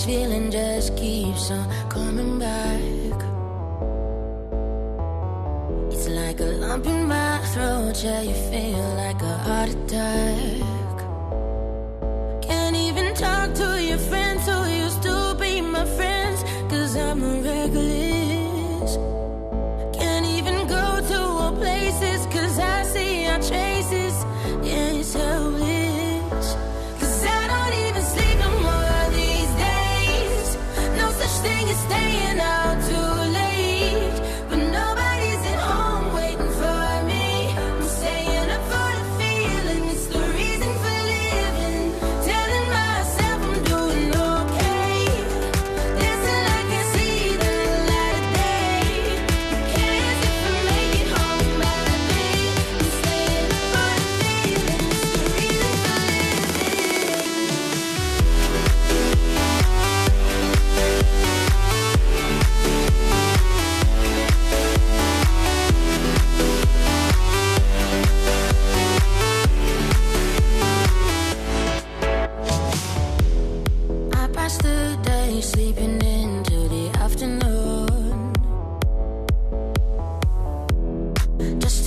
feeling just keeps on coming back. It's like a lump in my throat, yeah, you feel like a heart attack. Can't even talk to your friends who used to be my friends, 'cause I'm a reckless. Can't even go to all places, 'cause I see our traces. Yeah, it's helpless. 'Cause I don't even sleep no more these days. No such thing as staying out too late. But nobody's at home waiting for me. I'm staying up for the feeling. It's the reason for living. Telling myself I'm doing okay. Dancing like I see the light of day. Who cares if I make it home by three? I'm staying up for the feeling. It's the reason for living. I passed the day sleeping into the afternoon, just